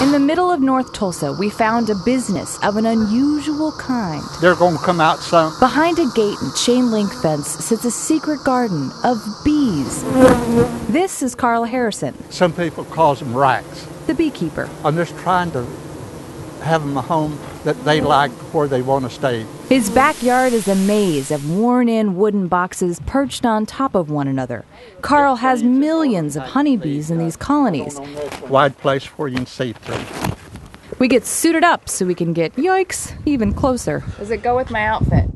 In the middle of North Tulsa, we found a business of an unusual kind. They're going to come out some. Behind a gate and chain link fence sits a secret garden of bees. This is Carl Harrison, Some people call them racks. the beekeeper. I'm just trying to have them a home that they like where they want to stay. His backyard is a maze of worn-in wooden boxes perched on top of one another. Carl has millions of honeybees in these colonies. Wide place where you can see through. We get suited up so we can get, yikes, even closer. Does it go with my outfit?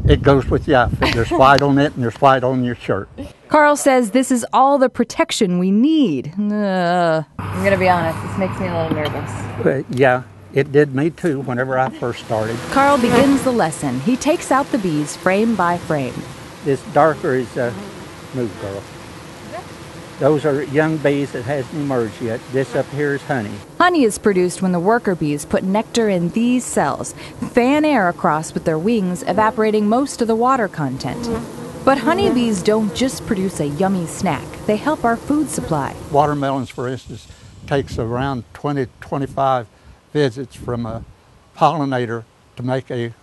It goes with the outfit. There's white on it and there's white on your shirt. Carl says this is all the protection we need. I'm going to be honest, this makes me a little nervous. Yeah, it did me too whenever I first started. Carl begins the lesson. He takes out the bees frame by frame. This darker is move, girl. Those are young bees that hasn't emerged yet. This up here is honey. Honey is produced when the worker bees put nectar in these cells, fan air across with their wings, evaporating most of the water content. But honeybees don't just produce a yummy snack. They help our food supply. Watermelons, for instance, takes around 20-25 visits from a pollinator to make a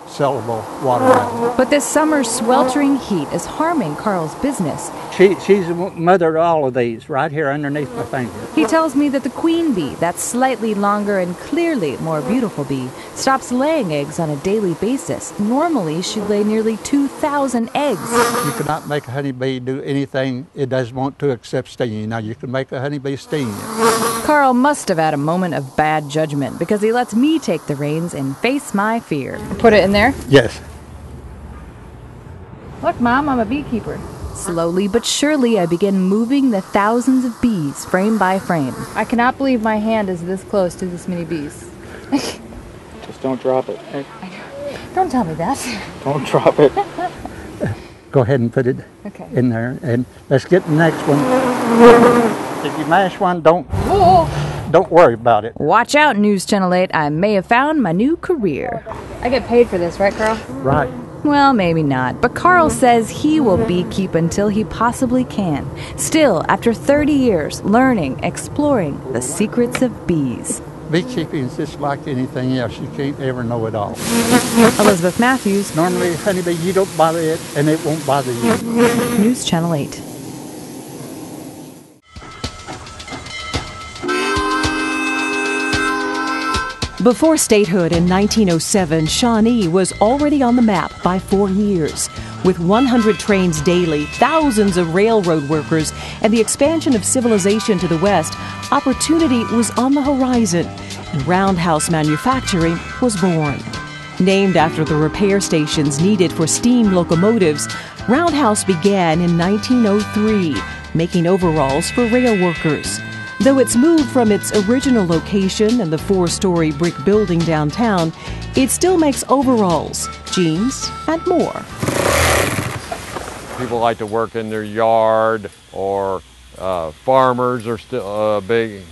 sellable watermelon. But this summer's sweltering heat is harming Carl's business. She's the mother of all of these, right here underneath my finger. He tells me that the queen bee, that slightly longer and clearly more beautiful bee, stops laying eggs on a daily basis. Normally, she'd lay nearly 2,000 eggs. You cannot make a honeybee do anything it doesn't want to except sting you. Now, you can make a honeybee sting you. Carl must have had a moment of bad judgment because he lets me take the reins and face my fear. Put it in there? Yes. Look, Mom, I'm a beekeeper. Slowly but surely, I begin moving the thousands of bees frame by frame. I cannot believe my hand is this close to this many bees. Just don't drop it. Don't tell me that. Don't drop it. Go ahead and put it in there, and let's get the next one. If you mash one, don't worry about it. Watch out, News Channel 8. I may have found my new career. I get paid for this, right, Carl? Right. Well, maybe not. But Carl says he will beekeep until he possibly can. Still, after 30 years, learning, exploring the secrets of bees. Beekeeping is just like anything else. You can't ever know it all. Elizabeth Matthews. Normally, honeybee, you don't bother it, and it won't bother you. News Channel 8. Before statehood in 1907, Shawnee was already on the map by 4 years. With 100 trains daily, thousands of railroad workers, and the expansion of civilization to the west, opportunity was on the horizon, and roundhouse manufacturing was born. Named after the repair stations needed for steam locomotives, Roundhouse began in 1903, making overalls for rail workers. Though it's moved from its original location in the 4-story brick building downtown, it still makes overalls, jeans, and more. People like to work in their yard, or farmers are still big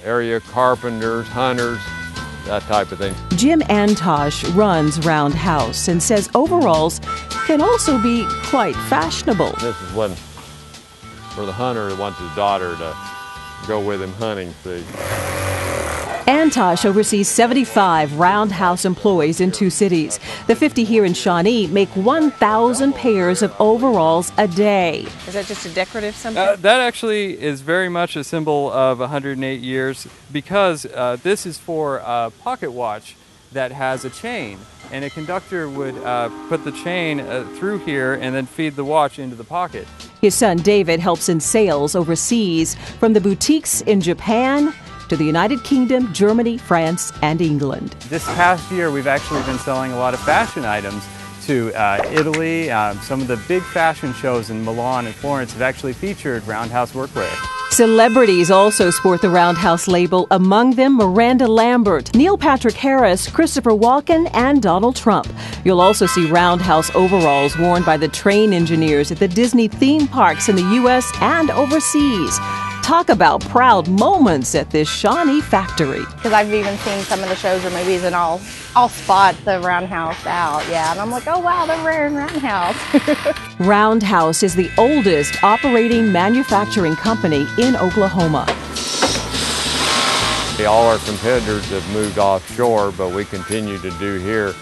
area, carpenters, hunters, that type of thing. Jim Antosh runs Roundhouse and says overalls can also be quite fashionable. This is one for the hunter that wants his daughter to go with him hunting, see. Antosh oversees 75 Roundhouse employees in 2 cities. The 50 here in Shawnee make 1,000 pairs of overalls a day. Is that just a decorative something? That actually is very much a symbol of 108 years because this is for a pocket watch that has a chain. And a conductor would put the chain through here and then feed the watch into the pocket. His son David helps in sales overseas, from the boutiques in Japan to the United Kingdom, Germany, France, and England. This past year, we've actually been selling a lot of fashion items to Italy. Some of the big fashion shows in Milan and Florence have actually featured Roundhouse workwear. Celebrities also sport the Roundhouse label, among them Miranda Lambert, Neil Patrick Harris, Christopher Walken, and Donald Trump. You'll also see Roundhouse overalls worn by the train engineers at the Disney theme parks in the U.S. and overseas. Talk about proud moments at this Shawnee factory. Because I've even seen some of the shows or movies and I'll spot the Roundhouse out, yeah. And I'm like, oh wow, they're wearing Roundhouse. Roundhouse is the oldest operating manufacturing company in Oklahoma. All our competitors have moved offshore, but we continue to do here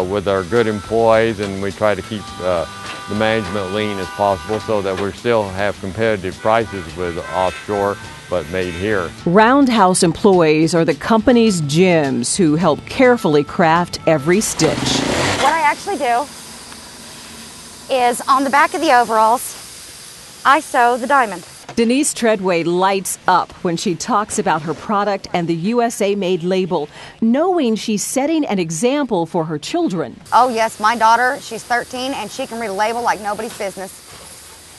with our good employees, and we try to keep the management lean as possible so that we still have competitive prices with offshore, but made here. Roundhouse employees are the company's gems who help carefully craft every stitch. What I actually do is on the back of the overalls, I sew the diamond. Denise Treadway lights up when she talks about her product and the USA-made label, knowing she's setting an example for her children. Oh yes, my daughter, she's 13, and she can read a label like nobody's business.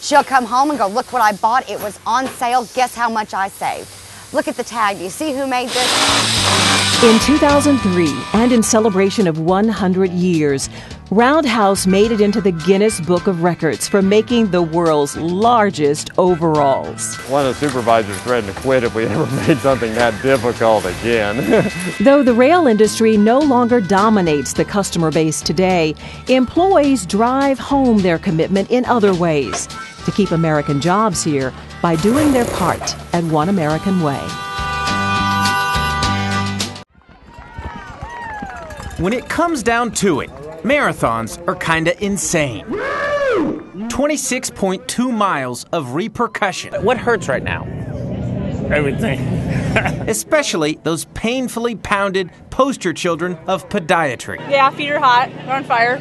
She'll come home and go, look what I bought. It was on sale. Guess how much I saved. Look at the tag. Do you see who made this? In 2003, and in celebration of 100 years, Roundhouse made it into the Guinness Book of Records for making the world's largest overalls. One of the supervisors threatened to quit if we ever made something that difficult again. Though the rail industry no longer dominates the customer base today, employees drive home their commitment in other ways to keep American jobs here by doing their part at One American Way. When it comes down to it, marathons are kinda insane. 26.2 miles of repercussion. What hurts right now? Everything. Especially those painfully pounded poster children of podiatry. Yeah, feet are hot. They're on fire.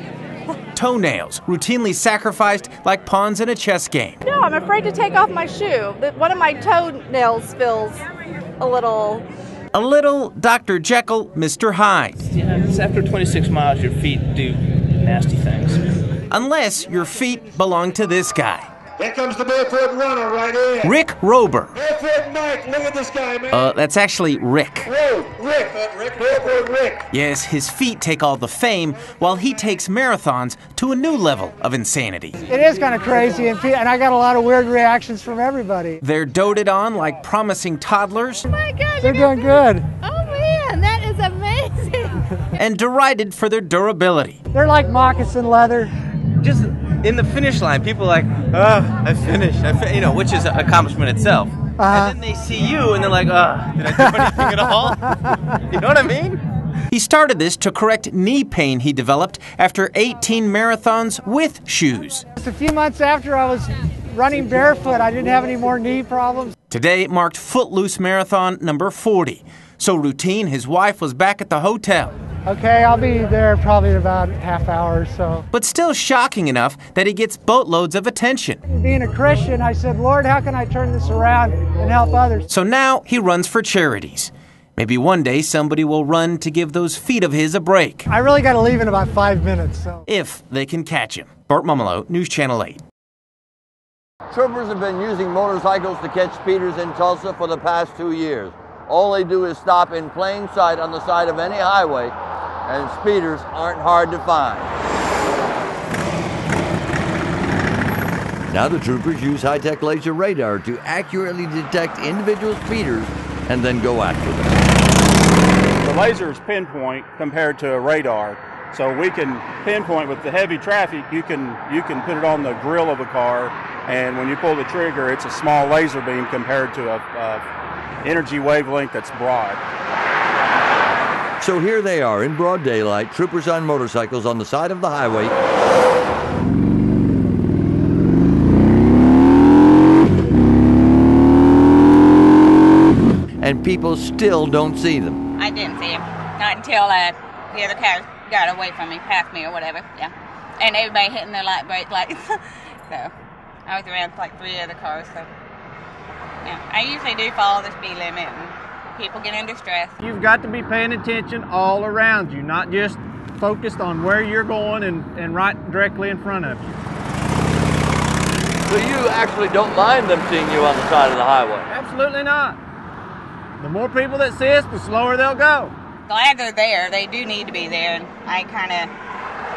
Toenails routinely sacrificed like pawns in a chess game. No, I'm afraid to take off my shoe. One of my toenails feels a little Dr. Jekyll, Mr. Hyde. Yeah, it's after 26 miles, your feet do nasty things. Unless your feet belong to this guy. Here comes the barefoot runner right here. Rick Rober. Barefoot Mike, look at this guy, man. That's actually Rick. Rick, barefoot Rick. Yes, his feet take all the fame, while he takes marathons to a new level of insanity. It is kind of crazy, and I got a lot of weird reactions from everybody. They're doted on like promising toddlers. Oh my gosh, they're doing good. Oh man, that is amazing. And derided for their durability. They're like moccasin leather. Just in the finish line, people are like, oh, I finished, which is an accomplishment itself. And then they see you and they're like, oh, did I do anything at all? You know what I mean? He started this to correct knee pain he developed after 18 marathons with shoes. Just a few months after I was running barefoot, I didn't have any more knee problems. Today marked Footloose Marathon number 40. So routine, his wife was back at the hotel. Okay, I'll be there probably in about a half hour or so. But still shocking enough that he gets boatloads of attention. Being a Christian, I said, Lord, how can I turn this around and help others? So now he runs for charities. Maybe one day somebody will run to give those feet of his a break. I really got to leave in about 5 minutes. If they can catch him. Bart Mumolo, News Channel 8. Troopers have been using motorcycles to catch speeders in Tulsa for the past 2 years. All they do is stop in plain sight on the side of any highway, and speeders aren't hard to find. Now the troopers use high-tech laser radar to accurately detect individual speeders and then go after them. The laser is pinpoint compared to a radar, so we can pinpoint with the heavy traffic. You can put it on the grill of a car, and when you pull the trigger, it's a small laser beam compared to a energy wavelength that's broad. So here they are in broad daylight, troopers on motorcycles on the side of the highway. And people still don't see them. I didn't see him. Not until the other car got away from me, past me or whatever, yeah. And everybody hitting their light brake lights. So I was around like 3 other cars, so yeah. I usually do follow the speed limit and people get in distress. You've got to be paying attention all around you, not just focused on where you're going and right directly in front of you. So you actually don't mind them seeing you on the side of the highway? Absolutely not. The more people that see us, the slower they'll go. Glad they're there. They do need to be there, and I kind of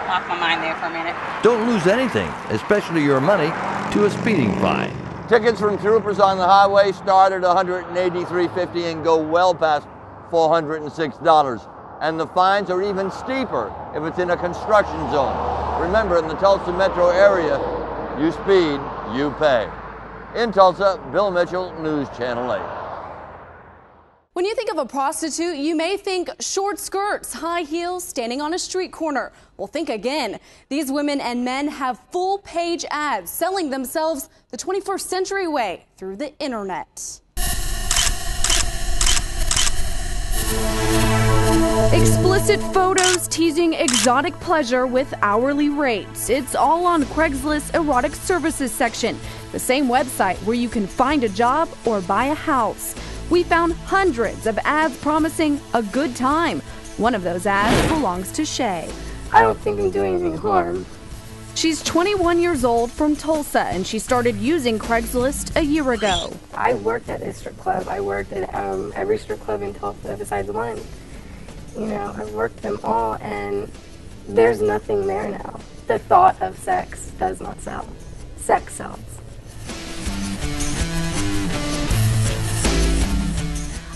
lost my mind there for a minute. Don't lose anything, especially your money, to a speeding fine. Tickets from troopers on the highway start at $183.50 and go well past $406. And the fines are even steeper if it's in a construction zone. Remember, in the Tulsa metro area, you speed, you pay. In Tulsa, Bill Mitchell, News Channel 8. When you think of a prostitute, you may think short skirts, high heels, standing on a street corner. Well, think again. These women and men have full-page ads selling themselves the 21st century way through the internet. Explicit photos teasing exotic pleasure with hourly rates. It's all on Craigslist's erotic services section, the same website where you can find a job or buy a house. We found hundreds of ads promising a good time. One of those ads belongs to Shay. I don't think I'm doing anything harm. She's 21 years old from Tulsa, and she started using Craigslist a year ago. I worked at a strip club. I worked at every strip club in Tulsa besides one. You know, I've worked them all, and there's nothing there now. The thought of sex does not sell. Sex sells.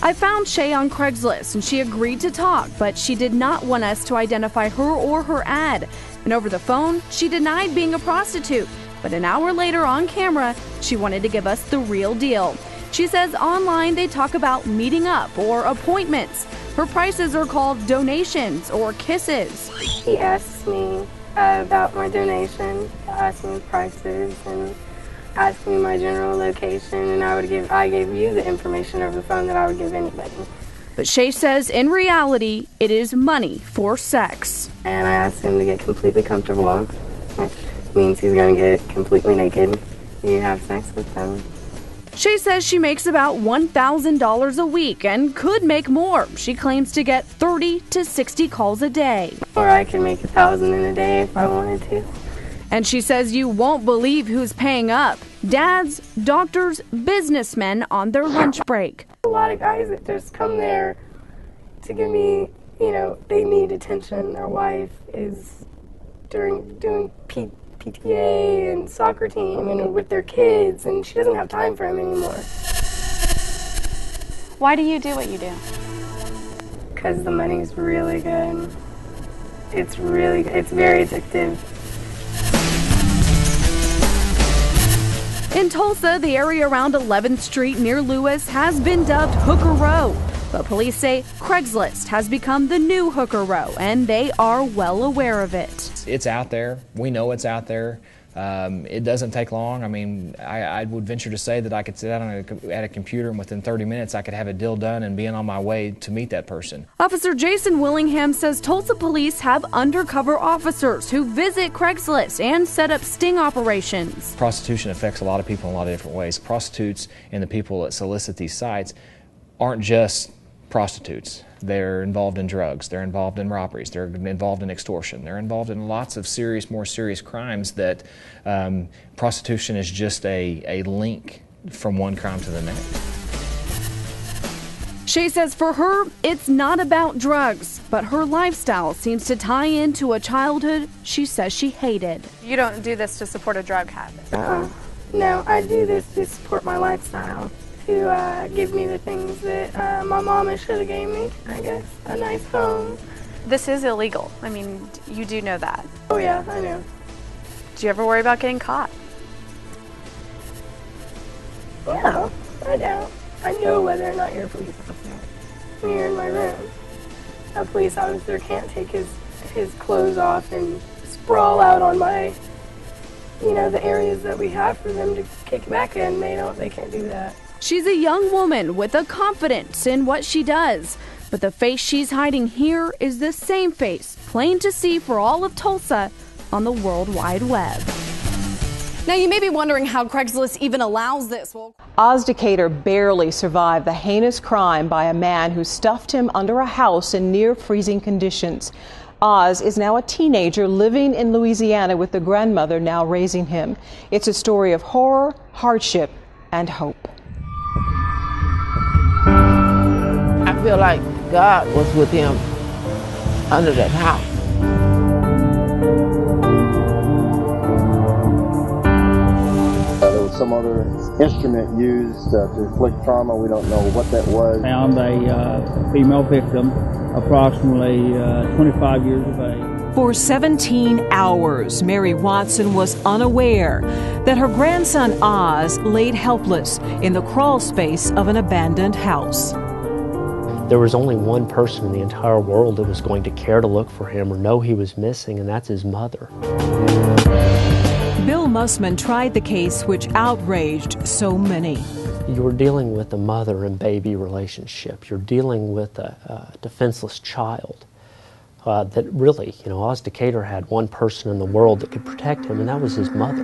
I found Shay on Craigslist, and she agreed to talk, but she did not want us to identify her or her ad. And over the phone, she denied being a prostitute. But an hour later on camera, she wanted to give us the real deal. She says online they talk about meeting up or appointments. Her prices are called donations or kisses. He asks me about my donation, asks me prices, and asked me my general location, and I gave you the information over the phone that I would give anybody. But Shay says in reality, it is money for sex. And I asked him to get completely comfortable, which means he's going to get completely naked. You have sex with them. Shay says she makes about $1,000 a week and could make more. She claims to get 30 to 60 calls a day. Or I can make 1,000 in a day if I wanted to. And she says you won't believe who's paying up. Dads, doctors, businessmen on their lunch break. A lot of guys that just come there to give me, you know, they need attention. Their wife is doing PTA and soccer team and with their kids, and she doesn't have time for him anymore. Why do you do what you do? Because the money's really good. It's very addictive. In Tulsa, the area around 11th Street near Lewis has been dubbed Hooker Row. But police say Craigslist has become the new Hooker Row, and they are well aware of it. It's out there. We know it's out there. It doesn't take long. I mean, I would venture to say that I could sit down at a computer and within 30 minutes I could have a deal done and be on my way to meet that person. Officer Jason Willingham says Tulsa police have undercover officers who visit Craigslist and set up sting operations. Prostitution affects a lot of people in a lot of different ways. Prostitutes and the people that solicit these sites aren't just prostitutes. They're involved in drugs, they're involved in robberies, they're involved in extortion, they're involved in lots of more serious crimes that prostitution is just a link from one crime to the next. Shay says for her, it's not about drugs, but her lifestyle seems to tie into a childhood she says she hated. You don't do this to support a drug habit? No, I do this to support my lifestyle. To give me the things that my mama should have gave me, I guess. A nice home. This is illegal. I mean, you do know that. Oh yeah, I know. Do you ever worry about getting caught? No, I don't. I know whether or not you're a police officer when you're in my room. A police officer can't take his clothes off and sprawl out on my, you know, the areas that we have for them to kick back in. They can't do that. She's a young woman with a confidence in what she does, but the face she's hiding here is the same face, plain to see for all of Tulsa on the World Wide Web. Now you may be wondering how Craigslist even allows this. Well, Oz Decatur barely survived the heinous crime by a man who stuffed him under a house in near freezing conditions. Oz is now a teenager living in Louisiana with the grandmother now raising him. It's a story of horror, hardship, and hope. I feel like God was with him under that house. There was some other instrument used to inflict trauma. We don't know what that was. Found a female victim, approximately 25 years of age. For 17 hours, Mary Watson was unaware that her grandson Oz laid helpless in the crawl space of an abandoned house. There was only one person in the entire world that was going to care to look for him or know he was missing, and that's his mother. Bill Mussman tried the case which outraged so many. You're dealing with a mother and baby relationship. You're dealing with a defenseless child that really, Oz Decatur had one person in the world that could protect him, and that was his mother.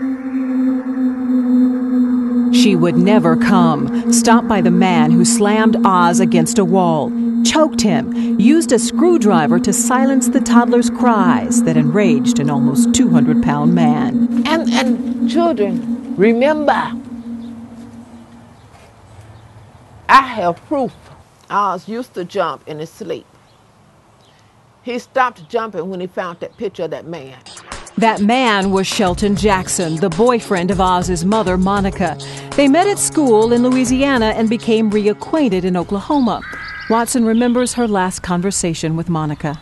She would never come, stopped by the man who slammed Oz against a wall, choked him, used a screwdriver to silence the toddler's cries that enraged an almost 200-pound man. And children, remember, I have proof. Oz used to jump in his sleep. He stopped jumping when he found that picture of that man. That man was Shelton Jackson, the boyfriend of Oz's mother, Monica. They met at school in Louisiana and became reacquainted in Oklahoma. Watson remembers her last conversation with Monica.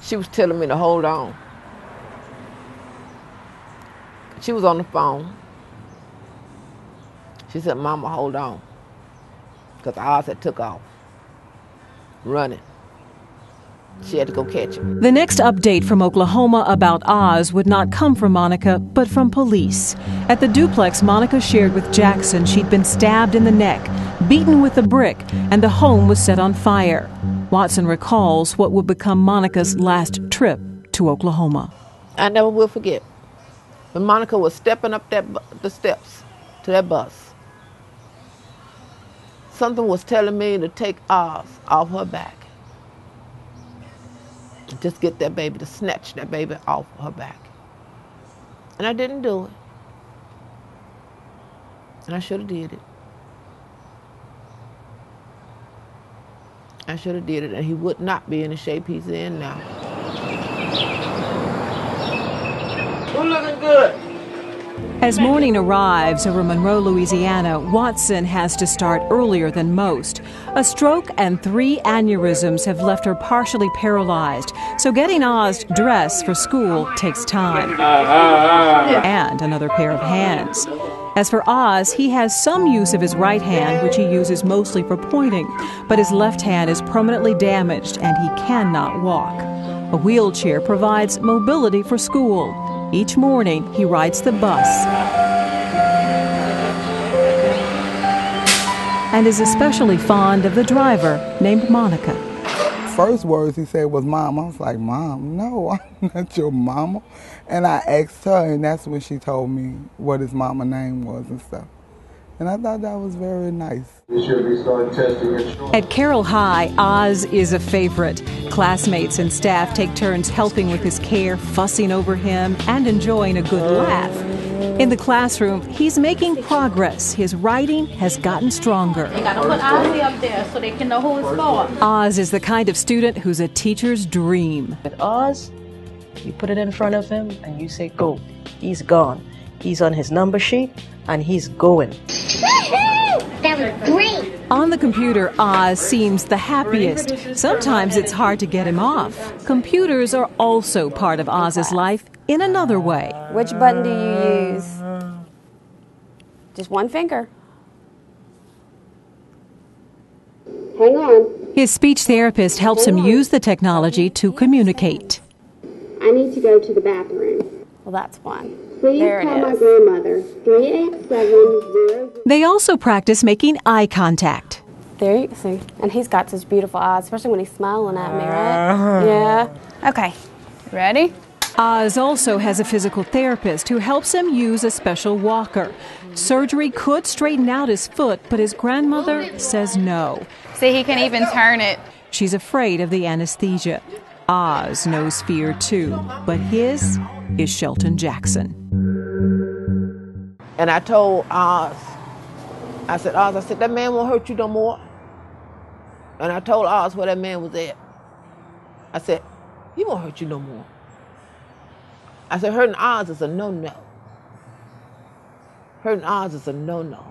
She was telling me to hold on. She was on the phone. She said, "Mama, hold on." Because Oz had took off, running. She had to go catch him. The next update from Oklahoma about Oz would not come from Monica, but from police. At the duplex Monica shared with Jackson, she'd been stabbed in the neck, beaten with a brick, and the home was set on fire. Watson recalls what would become Monica's last trip to Oklahoma. I never will forget. When Monica was stepping up the steps to that bus, something was telling me to take Oz off her back. Just get that baby, to snatch that baby off her back. And I didn't do it. And I should have did it. I should have did it, and he would not be in the shape he's in now. Who's looking good? As morning arrives over Monroe, Louisiana, Watson has to start earlier than most. A stroke and 3 aneurysms have left her partially paralyzed, so getting Oz dressed for school takes time. And another pair of hands. As for Oz, he has some use of his right hand, which he uses mostly for pointing, but his left hand is permanently damaged and he cannot walk. A wheelchair provides mobility for school. Each morning, he rides the bus and is especially fond of the driver named Monica. First words he said was "Mom." I was like, "Mom, no, I'm not your mama." And I asked her, and that's when she told me what his mama name was and stuff. And I thought that was very nice. At Carroll High, Oz is a favorite. Classmates and staff take turns helping with his care, fussing over him, and enjoying a good laugh. In the classroom, he's making progress. His writing has gotten stronger. You gotta put Ozzy up there so they can know who it's for. Oz is the kind of student who's a teacher's dream. With Oz, you put it in front of him and you say, "Go." He's gone. He's on his number sheet and he's going. That was great. On the computer, Oz seems the happiest. Sometimes it's hard to get him off. Computers are also part of Oz's life in another way. Which button do you use? Just one finger. Hang on. His speech therapist helps him use the technology to communicate. I need to go to the bathroom. Well, that's one. Please there call my grandmother. 38700. They also practice making eye contact. There you see. And he's got such beautiful eyes, especially when he's smiling at me, right? Yeah. Okay. Ready? Oz also has a physical therapist who helps him use a special walker. Surgery could straighten out his foot, but his grandmother says no. See, he can even turn it. She's afraid of the anesthesia. Oz knows fear too, but his is Shelton Jackson. And I told Oz, I said, that man won't hurt you no more. And I told Oz where that man was at. I said, he won't hurt you no more. I said, hurting Oz is a no-no. Hurting Oz is a no-no.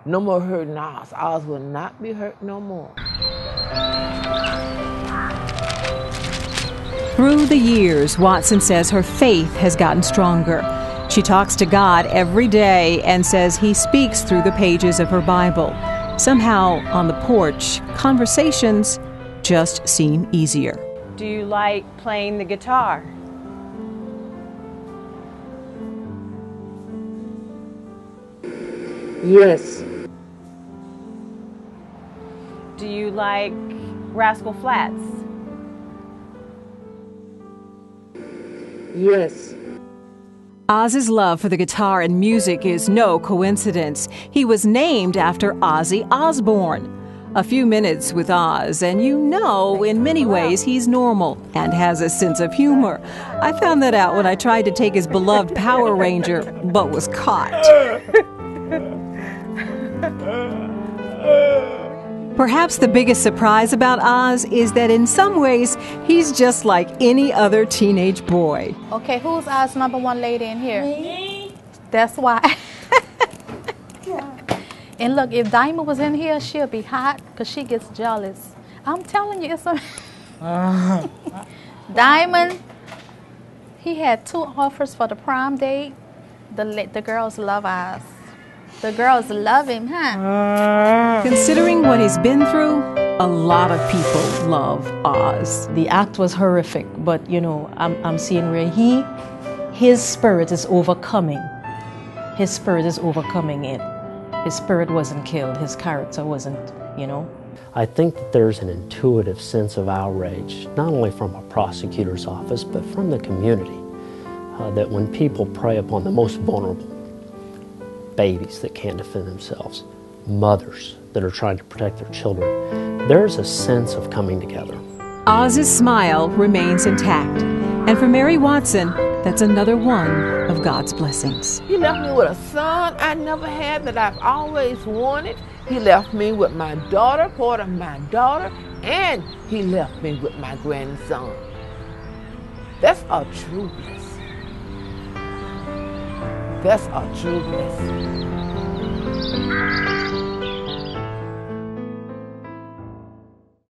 No more hurting Oz. Oz will not be hurt no more. Through the years, Watson says her faith has gotten stronger. She talks to God every day and says he speaks through the pages of her Bible. Somehow, on the porch, conversations just seem easier. Do you like playing the guitar? Yes. Do you like Rascal Flatts? Yes. Oz's love for the guitar and music is no coincidence. He was named after Ozzy Osbourne. A few minutes with Oz, and you know, in many ways, he's normal and has a sense of humor. I found that out when I tried to take his beloved Power Ranger, but was caught. Perhaps the biggest surprise about Oz is that in some ways, he's just like any other teenage boy. Okay, who's Oz's #1 lady in here? Me. That's why. And look, if Diamond was in here, she'll be hot because she gets jealous. I'm telling you, it's a... Diamond, he had 2 offers for the prom date. The girls love Oz. The girls love him, huh? Considering what he's been through, a lot of people love Oz. The act was horrific, but you know, I'm seeing where his spirit is overcoming. His spirit is overcoming it. His spirit wasn't killed. His character wasn't, you know. I think that there's an intuitive sense of outrage, not only from a prosecutor's office, but from the community, that when people prey upon the most vulnerable, babies that can't defend themselves, mothers that are trying to protect their children, there's a sense of coming together. Oz's smile remains intact. And for Mary Watson, that's another one of God's blessings. He left me with a son I never had that I've always wanted. He left me with my daughter, part of my daughter, and he left me with my grandson. That's a true blessing. That's a true blessing.